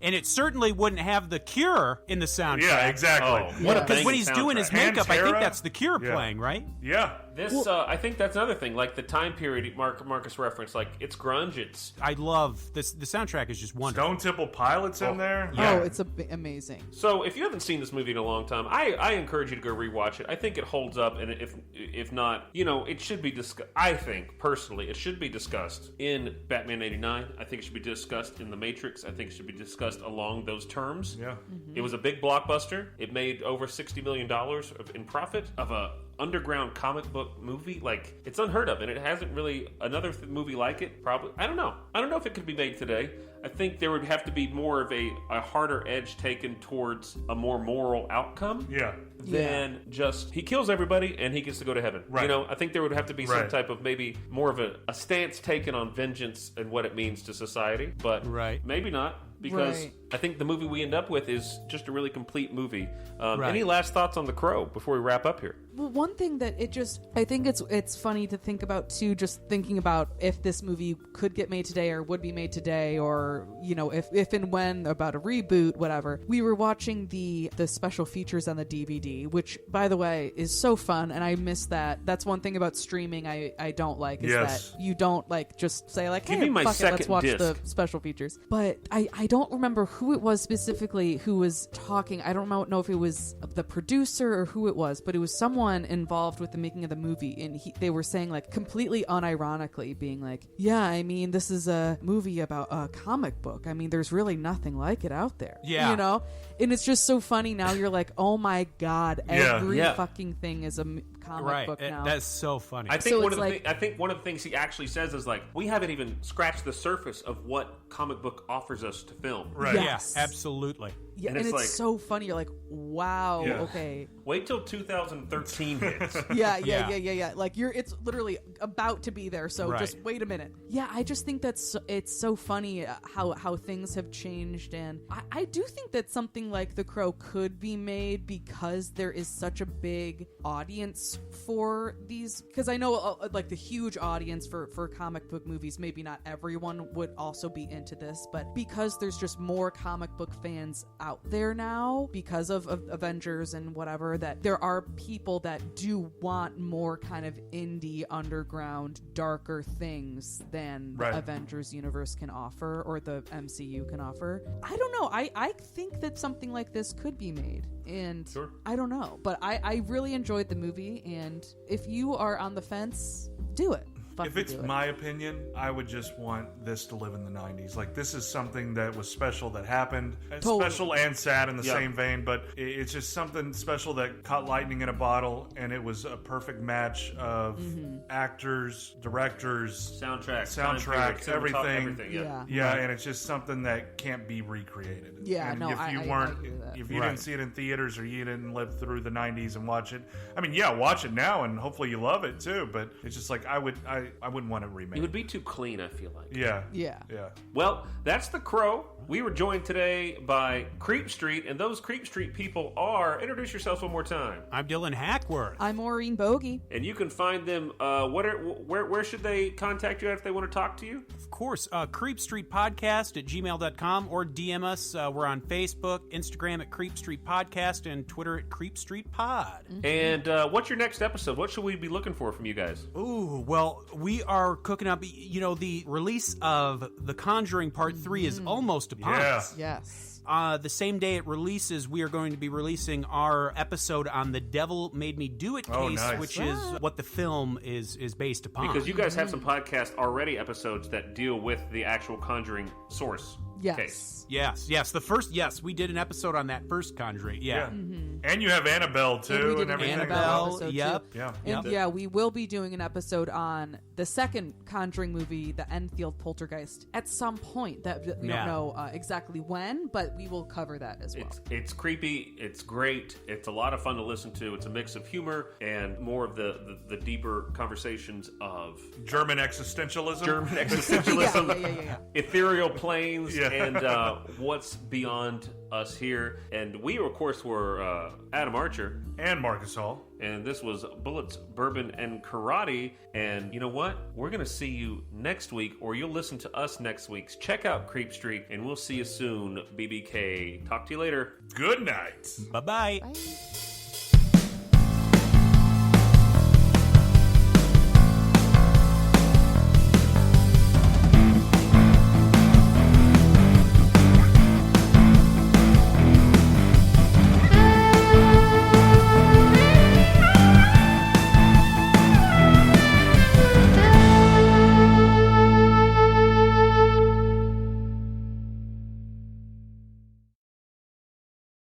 And it certainly wouldn't have The Cure in the soundtrack. Yeah, exactly. Because when he's doing his makeup, I think that's The Cure playing, right? Yeah. This, I think that's another thing. Like the time period Marcus referenced, like it's grunge. I love this. The soundtrack is just wonderful. Stone Temple Pilots in there. Yeah. Oh, it's amazing. So if you haven't seen this movie in a long time, I encourage you to go rewatch it. I think it holds up, and if not, it should be discussed. I think personally, it should be discussed in Batman '89. I think it should be discussed in The Matrix. I think it should be discussed along those terms. Yeah. It was a big blockbuster. It made over $60 million in profit of a underground comic book movie. Like, it's unheard of, and it hasn't really another movie like it. Probably, I don't know if it could be made today. I think there would have to be more of a harder edge taken towards a more moral outcome. Than just he kills everybody and he gets to go to heaven. Right. I think there would have to be some type of maybe more of a stance taken on vengeance and what it means to society. But maybe not. Because I think the movie we end up with is just a really complete movie. Any last thoughts on The Crow before we wrap up here? Well, one thing that I think it's funny to think about too, just thinking about if this movie could get made today or would be made today, or if and when, about a reboot, whatever. We were watching the special features on the DVD, which, by the way, is so fun, and I miss that. That's one thing about streaming I don't like, is that you don't just say hey, fuck it, let's watch the special features. But I don't remember who it was specifically who was talking. I don't know if it was the producer or who it was, but it was someone involved with the making of the movie, and they were saying, completely unironically, being yeah, I mean, this is a movie about a comic book. I mean, there's really nothing like it out there. Yeah. And it's just so funny now. You're like, oh my God, every fucking thing is a comic book now. That's so funny. I think one of the things he actually says is we haven't even scratched the surface of what comic book offers us to film. Right. Yes. Yeah, absolutely. Yeah, and it's so funny. You're like, wow, okay. Wait till 2013 hits. Yeah. It's literally about to be there, so just wait a minute. Yeah, I just think it's so funny how things have changed, and I do think that something like The Crow could be made because there is such a big audience for these. Because I know the huge audience for comic book movies, maybe not everyone would also be into this, but because there's just more comic book fans out there now because of Avengers and whatever, that there are people that do want more kind of indie, underground, darker things than the Avengers universe can offer, or the MCU can offer. I don't know. I think that something like this could be made, and I don't know, but I really enjoyed the movie, and if you are on the fence, do it. If it's my opinion, I would just want this to live in the 90s. This is something that was special that happened. Special and sad in the same vein, but it's just something special that caught lightning in a bottle, and it was a perfect match of actors, directors, soundtrack, everything. And it's just something that can't be recreated. Yeah, and no, if you didn't see it in theaters, or you didn't live through the 90s and watch it, I mean, watch it now, and hopefully you love it too, but it's just I wouldn't want to remake. It would be too clean, I feel like. Yeah. Well, that's The Crow. We were joined today by Creepstreet, and those Creepstreet people are... Introduce yourselves one more time. I'm Dylan Hackworth. I'm Maureen Boughey. And you can find them... where should they contact you if they want to talk to you? Of course. Creepstreet Podcast at gmail.com, or DM us. We're on Facebook, Instagram at Creepstreet Podcast, and Twitter at Creepstreet Pod. And what's your next episode? What should we be looking for from you guys? Ooh, well, we are cooking up... the release of The Conjuring Part 3 is almost upon us. Yes. The same day it releases, we are going to be releasing our episode on the Devil Made Me Do It case, which is what the film is based upon. Because you guys have some podcast already episodes that deal with the actual Conjuring source case. Yes. We did an episode on that first Conjuring. Yeah. And you have Annabelle too, and everything. Annabelle, yep. And we will be doing an episode on the second Conjuring movie, the Enfield Poltergeist, at some point that we don't know exactly when, but we will cover that as well. It's creepy. It's great. It's a lot of fun to listen to. It's a mix of humor and more of the deeper conversations of German existentialism, ethereal planes, and What's Beyond Us here. And we, of course, were Adam Archer. And Marcus Hall. And this was Bullets, Bourbon, and Karate. And you know what? We're going to see you next week, or you'll listen to us next week. Check out Creep Street, and we'll see you soon, BBK. Talk to you later. Good night. Bye-bye. Bye.